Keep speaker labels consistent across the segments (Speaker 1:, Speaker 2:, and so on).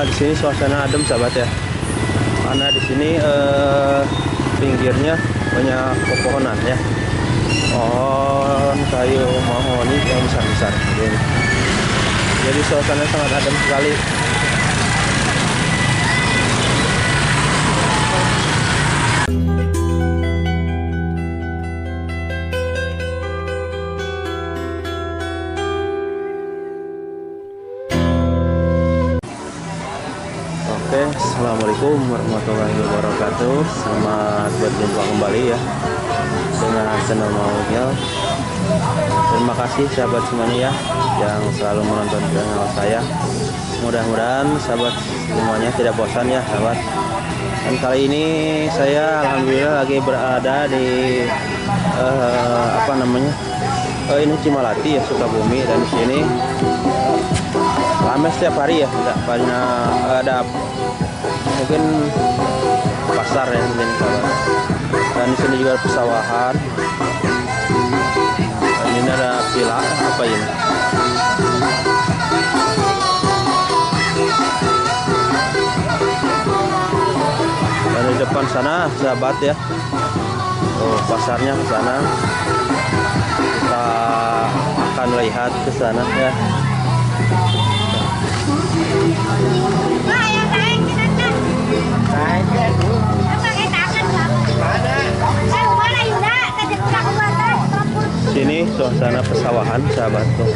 Speaker 1: di sini suasana adem sahabat ya. Karena di sini pinggirnya banyak pepohonan ya. Pohon kayu mahoni yang besar-besar. Jadi suasana sangat adem sekali. Oke, assalamualaikum warahmatullahi wabarakatuh. Selamat berjumpa kembali ya dengan channel Maugel. Terima kasih sahabat semuanya ya yang selalu menonton channel saya. Mudah-mudahan sahabat semuanya tidak bosan ya sahabat. Dan kali ini saya alhamdulillah lagi berada di ini Cimalati ya, Sukabumi. Dan di sini ramai setiap hari ya, tidak banyak ada mungkin pasar ya mungkin sahabat. Dan di sini juga ada pesawahan. Dan ini ada villa apa ini? Dan di depan sana sahabat ya. Oh, pasarnya ke sana. Kita akan lihat ke sana ya. Sini suasana pesawahan sahabat tuh.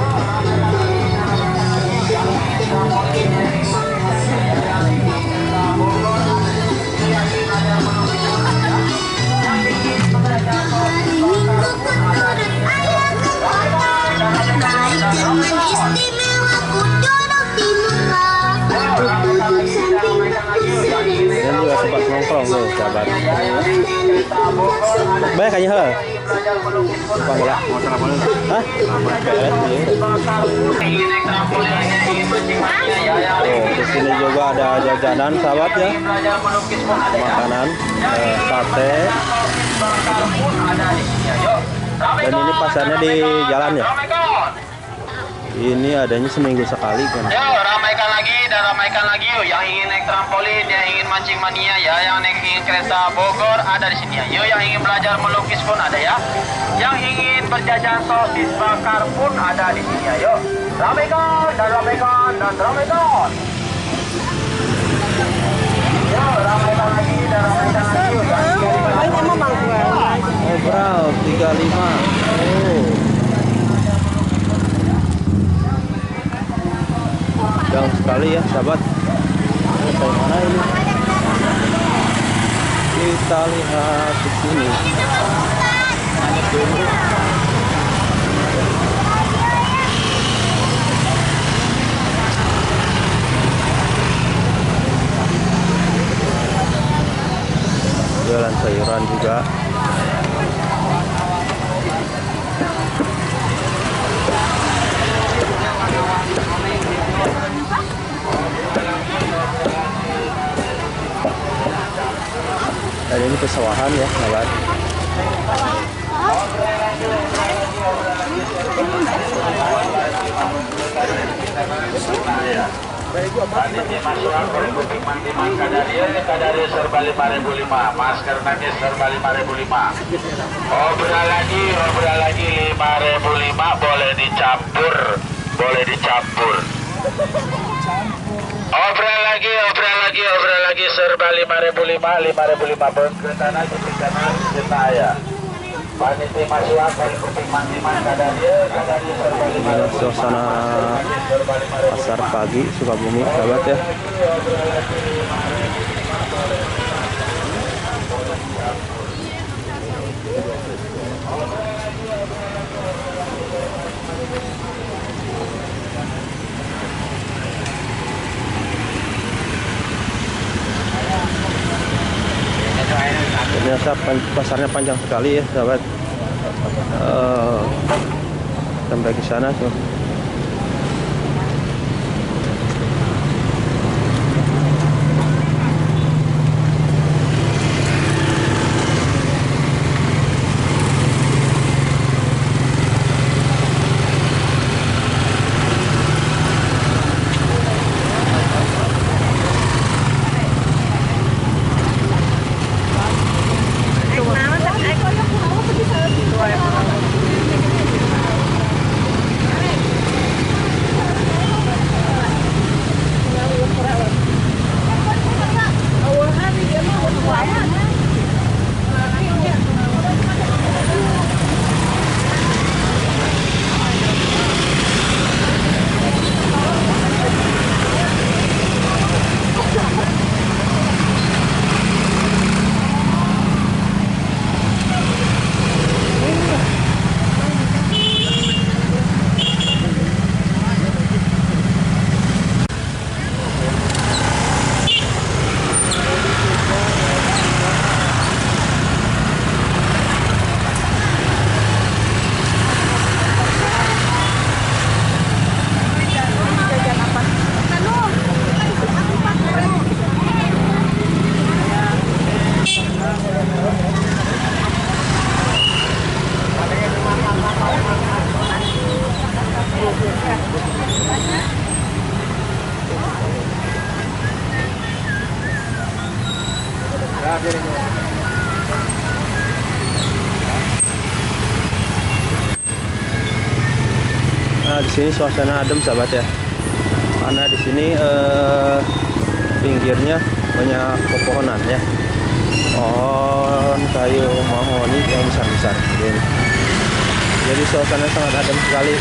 Speaker 1: Dan juga tempat nongkrong tuh sahabat. Banyak aja hal. Panggil lah. Hah? Oh, di sini juga ada jajanan sahabat ya. Makanan, sate. Dan ini pasarnya di jalan ya. Ini adanya seminggu sekali kan.
Speaker 2: Yo, ramaikan lagi dan ramaikan lagi yuk. Yang ingin naik trampolin, yang ingin mancing mania ya, yang ingin kereta Bogor ada di sini ya. Yo, yang ingin belajar melukis pun ada ya. Yang ingin berjajan sosis bakar pun ada di sini ya. Yo, ramaikan dan ramaikan dan ramaikan. Yo, ramaikan lagi dan ramaikan lagi yuk.
Speaker 1: Oh, bro, 35. Oh. Jauh sekali ya sahabat. Sampai mana ini? Kita lihat di sini. Jualan sayuran juga. Dan ini pesawahan ya sahabat.
Speaker 2: Kadari serba 5.005, masker nakis serba 5.005. Obral lagi 5.005, boleh dicampur, boleh dicampur. Obral lagi serba 5.005, 5.005 berkenan aja kita ya. Panitia masuk dari kuping mandiman kadari serba 5.005.
Speaker 1: Suasana pasar pagi Sukabumi sahabat ya. Ternyata pasarnya panjang sekali ya sahabat. Sampai ke sana tuh. Nah, di sini suasana adem sahabat ya. Karena di sini pinggirnya banyak pepohonan ya. Pohon kayu mahoni yang besar-besar. Jadi suasana sangat adem sekali.